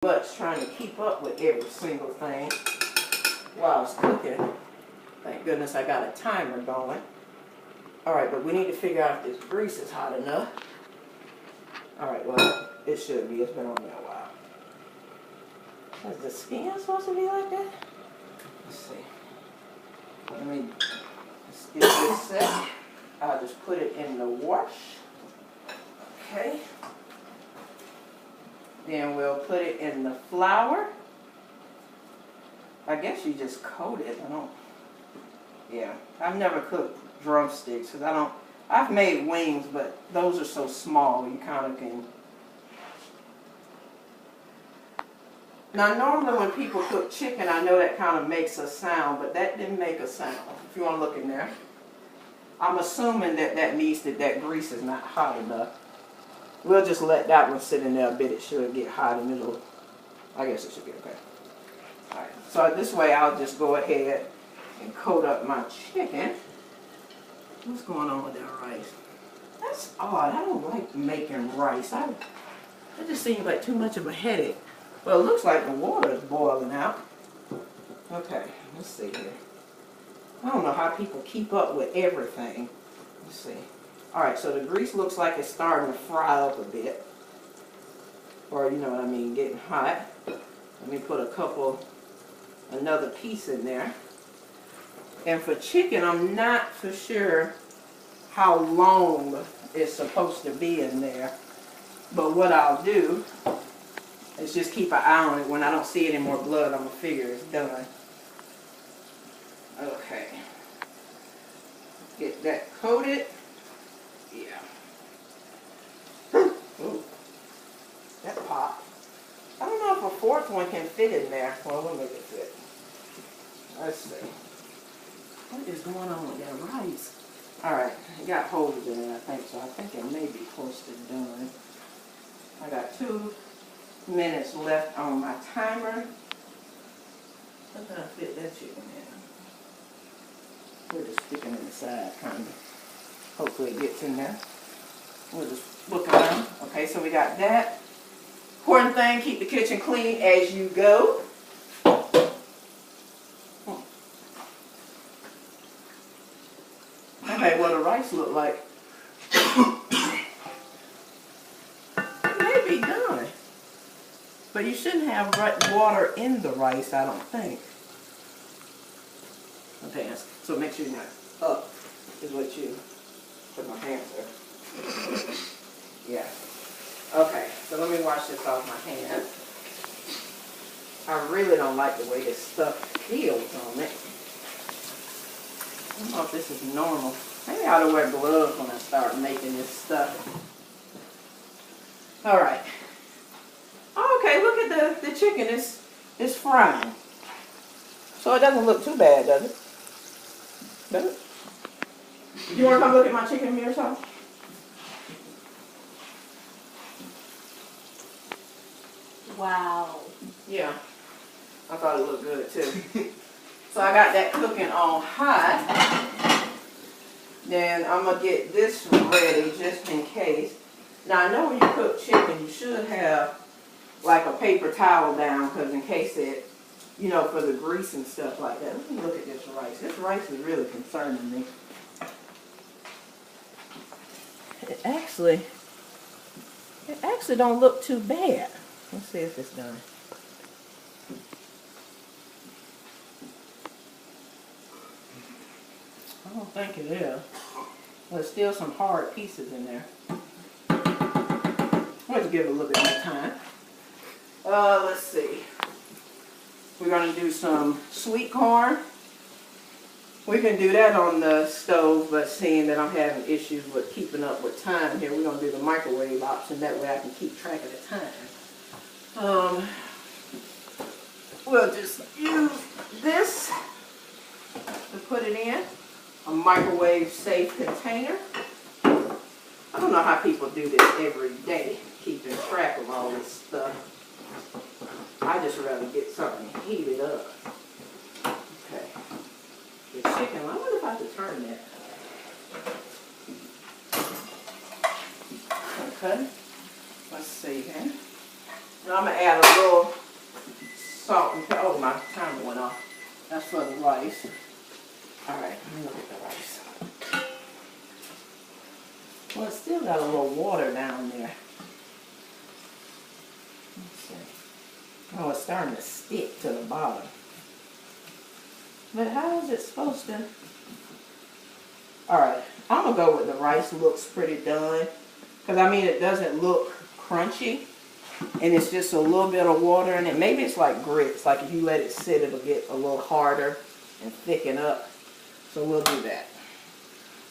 much trying to keep up with every single thing while I was cooking. Thank goodness I got a timer going. Alright, but we need to figure out if this grease is hot enough. Alright, well, it should be. It's been on there a while. Is the skin supposed to be like that? Let's see. Let me just get this set. I'll just put it in the wash. Okay. Then we'll put it in the flour. I guess you just coat it. Yeah. I've never cooked drumsticks because I've made wings, but those are so small you kind of can. Now normally when people cook chicken, I know that kind of makes a sound, but that didn't make a sound. If you want to look in there. I'm assuming that grease is not hot enough. We'll just let that one sit in there a bit. It should get hot and I guess it should be okay. Alright, so this way I'll just go ahead and coat up my chicken. What's going on with that rice? That's odd. I don't like making rice. It just seems like too much of a headache. Well, it looks like the water is boiling out. Okay, let's see here. I don't know how people keep up with everything. Let's see. Alright, so the grease looks like it's starting to fry up a bit. Or, you know what I mean, getting hot. Let me put another piece in there. And for chicken, I'm not for sure how long it's supposed to be in there. But what I'll do is just keep an eye on it. When I don't see any more blood, I'm going to figure it's done. Okay. Get that coated. Yeah. Ooh. That popped. I don't know if a fourth one can fit in there. Well, we'll make it fit. Let's see. What is going on with that rice? Alright, it got holes in it, I think, so I think it may be close to done. I got 2 minutes left on my timer. How can I fit that chicken in? We're just sticking it inside, kind of. Hopefully it gets in there. We'll just look around. Okay, so we got that. Important thing, keep the kitchen clean as you go. Okay, what the rice look like. It may be done. But you shouldn't have water in the rice, I don't think. Okay, so make sure you're not up, is what you put my hands there. Yeah. Okay, so let me wash this off my hands. I really don't like the way this stuff feels on it. I don't know if this is normal. Maybe I ought to wear gloves when I start making this stuff. Alright. Okay, look at the chicken. It's frying. So it doesn't look too bad, does it? Does it? You want to come look at my chicken here or something? Wow. Yeah. I thought it looked good too. So I got that cooking on high. Then I'm going to get this ready just in case. Now I know when you cook chicken, you should have like a paper towel down because in case it, you know, for the grease and stuff like that. Let me look at this rice. This rice is really concerning me. It actually don't look too bad. Let's see if it's done. I don't think it is. There's still some hard pieces in there. Let's give it a little bit more time. Let's see. We're going to do some sweet corn. We can do that on the stove, but seeing that I'm having issues with keeping up with time here, we're going to do the microwave option. That way I can keep track of the time. We'll just use this to put it in. A microwave safe container. I don't know how people do this every day, keeping track of all this stuff. I just rather get something heated up. Okay. The chicken, I wonder if I could turn that. Okay. Let's see here. Now I'm gonna add a little salt and pepper. Oh, my timer went off. That's for the rice. All right, let me look at the rice. Well, it's still got a little water down there. Let's see. Oh, it's starting to stick to the bottom. But how is it supposed to? All right, I'm gonna go with the rice looks pretty done. Because I mean, it doesn't look crunchy. And it's just a little bit of water in it. Maybe it's like grits. Like if you let it sit, it'll get a little harder and thicken up. So we'll do that.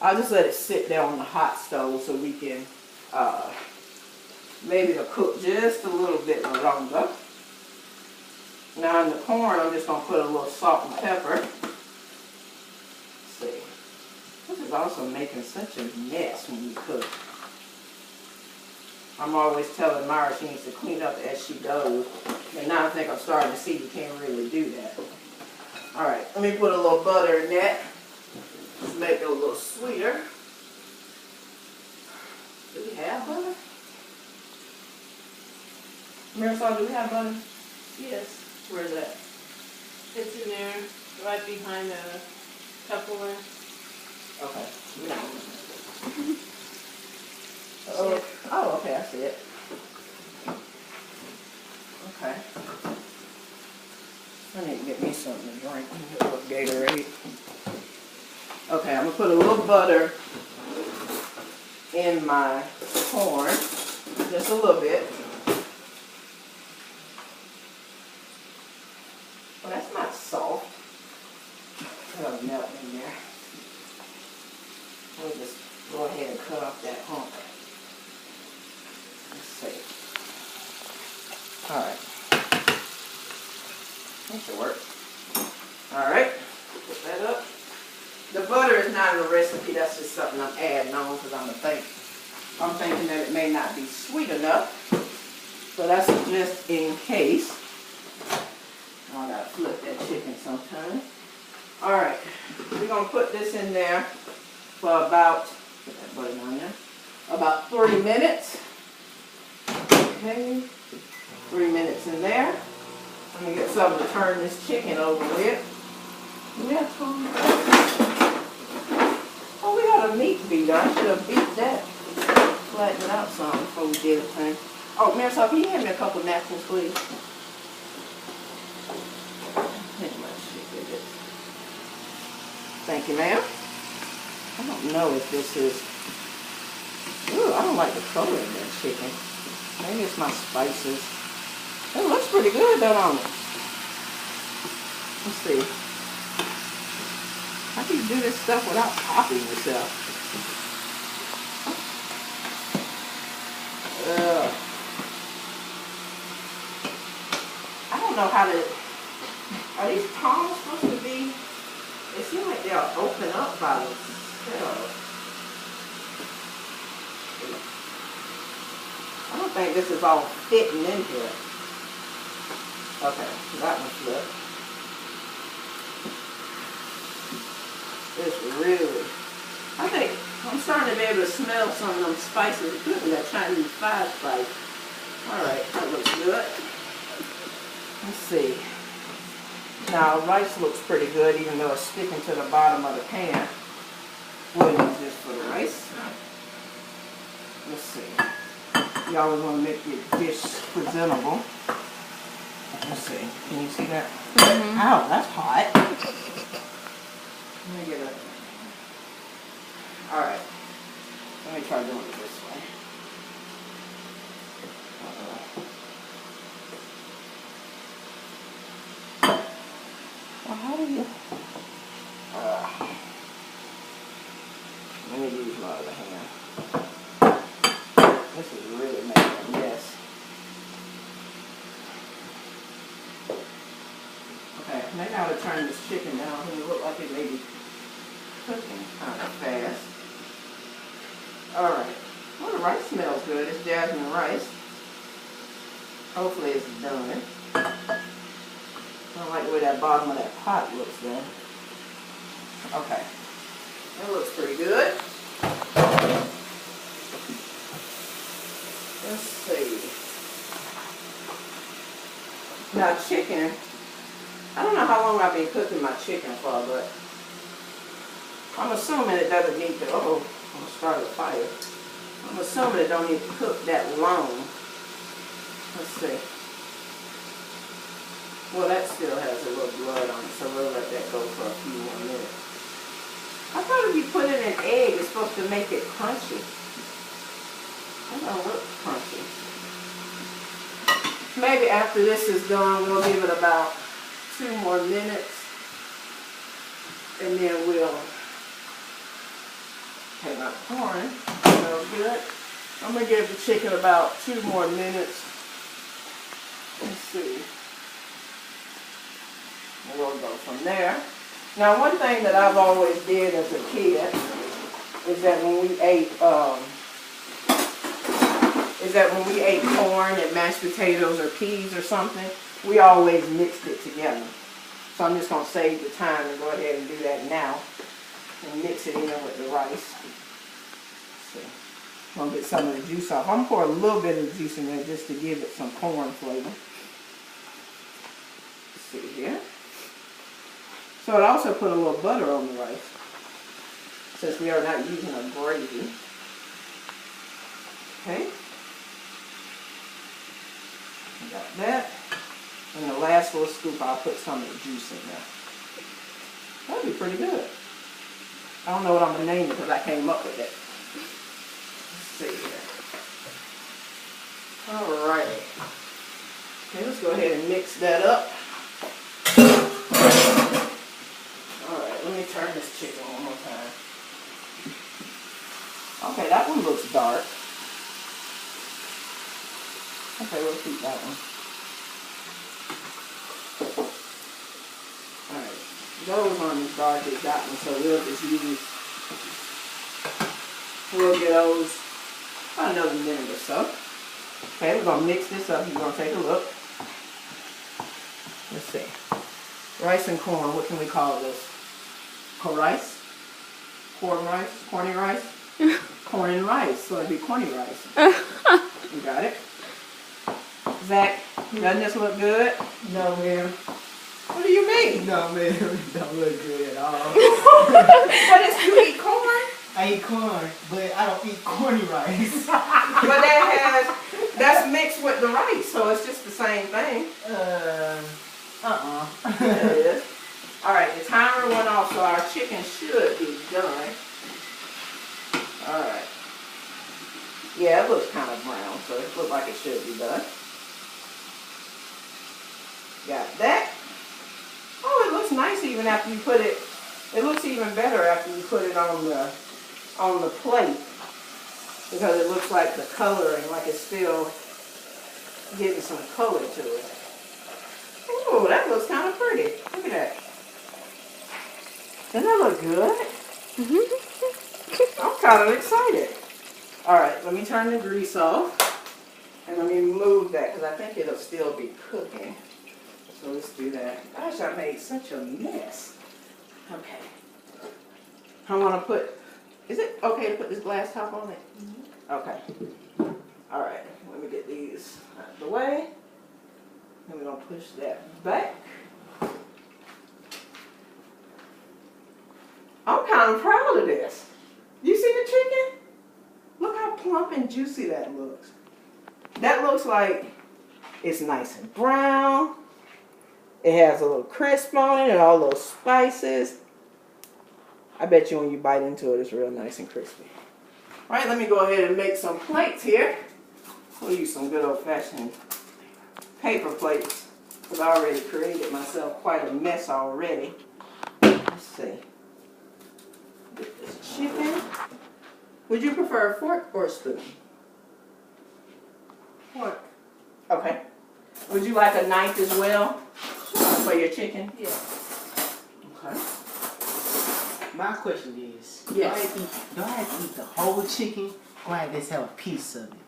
I'll just let it sit there on the hot stove so we can maybe it'll cook just a little bit longer. Now in the corn, I'm just going to put a little salt and pepper. Let's see. This is also making such a mess when you cook. I'm always telling Myra she needs to clean up as she goes. And now I think I'm starting to see you can't really do that. Alright, let me put a little butter in that. Let's make it a little sweeter. Do we have butter? Marisol, do we have butter? Yes. Where's that? It's in there, right behind the Tupperware. Okay. Oh, okay, I see it. Okay. I need to get me something to drink. A little Gatorade. Okay, I'm going to put a little butter in my corn. Just a little bit. Well, that's not soft. It'll melt in there. We'll just go ahead and cut off that hump. Let's see. Alright. That should work. Alright. Put that up. The butter is not in the recipe. That's just something I'm adding on because I'm thinking that it may not be sweet enough. So that's just in case. I gotta flip that chicken sometime. Alright. We're going to put this in there for about, put that butter down there, about 3 minutes. Okay, 3 minutes in there. Let me get something to turn this chicken over with. Yeah, oh, we got a meat beater. I should have beat that. Flatten it out some before we did the thing. Oh, Marisol, can you hand me a couple napkins, please? Thank you, ma'am. I don't know if this is... Ooh, I don't like the color of that chicken. Maybe it's my spices. It looks pretty good, though, don't it? Let's see. How do you do this stuff without popping yourself? I don't know how to... Are these tongs supposed to be... It seems like they'll open up by themselves. I don't think this is all fitting in here. Okay, that one flipped. It's really... I think I'm starting to be able to smell some of them spices. It could be that Chinese fried spice. Alright, that looks good. Let's see. Now, rice looks pretty good, even though it's sticking to the bottom of the pan. We'll use this for the rice. Let's see. You always want to make your dish presentable. Let's see. Can you see that? Mm-hmm. Ow, that's hot. Let me get a... Alright. Let me try doing it this way. Well, how do you... let me use my other hand. This is really making a mess. Okay, maybe I ought to turn this chicken down. It look like it may be cooking kind of fast. Alright. Well, the rice smells good. It's jasmine rice. Hopefully it's done. I don't like the way that bottom of that pot looks then. Okay. That looks pretty good. Let's see. Now chicken, I don't know how long I've been cooking my chicken for, but I'm assuming it doesn't need to, I'm gonna start a fire. I'm assuming it don't need to cook that long. Let's see. Well, that still has a little blood on it, so we'll let that go for a few more minutes. I thought if you put in an egg, it's supposed to make it crunchy. That don't look crunchy. Maybe after this is done, we'll give it about 2 more minutes. And then we'll take my corn. Smells good. I'm going to give the chicken about 2 more minutes. Let's see. We'll go from there. Now, one thing that I've always did as a kid is that when we ate corn and mashed potatoes or peas or something, we always mixed it together. So I'm just going to save the time and go ahead and do that now and mix it in with the rice. So I'm going to get some of the juice off. I'm going to pour a little bit of juice in there just to give it some corn flavor. Let's see here. So it also put a little butter on the rice, since we are not using a gravy. Okay. Got that. And the last little scoop, I'll put some of the juice in there. That'd be pretty good. I don't know what I'm going to name it because I came up with it. Let's see here. Alrighty. Okay, let's go ahead and mix that up. Let me turn this chicken one more time. Okay, that one looks dark. Okay, we'll keep that one. Alright, those aren't as dark as that one, so we'll just we'll get those about another minute or so. Okay, we're going to mix this up. You're going to take a look. Let's see. Rice and corn, what can we call this? Rice? Corn rice? Corny rice? Corn and rice, so it'd be corny rice. You got it? Zach, doesn't this look good? No, ma'am. What do you mean? No, ma'am. It don't look good at all. What is, you eat corn? I eat corn, but I don't eat corny rice. But that's mixed with the rice, so it's just the same thing. It is. Alright, the timer went off, so our chicken should be done. Alright. Yeah, it looks kind of brown, so it looks like it should be done. Got that. Oh, it looks nice even after you put it. It looks even better after you put it on the plate, because it looks like the coloring, like it's still getting some color to it. Ooh, that looks kind of pretty. Look at that. Doesn't that look good? I'm kind of excited. Alright, let me turn the grease off. And let me move that, because I think it'll still be cooking. So let's do that. Gosh, I made such a mess. Okay. I want to put, is it okay to put this glass top on it? Okay. Alright, let me get these out of the way. Then we're going to push that back. I'm kind of proud of this. You see the chicken? Look how plump and juicy that looks. That looks like it's nice and brown. It has a little crisp on it and all those spices. I bet you when you bite into it, it's real nice and crispy. All right, let me go ahead and make some plates here. We'll use some good old-fashioned paper plates, because I already created myself quite a mess already. Let's see. Get this chicken. Would you prefer a fork or a spoon? Fork. Okay. Would you like a knife as well for your chicken? Yeah. Okay. My question is, Yes. do I have to eat the whole chicken, or I just have a piece of it?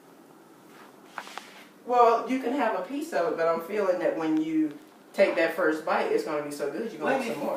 Well, you can have a piece of it, but I'm feeling that when you take that first bite, it's going to be so good you're going to want some more.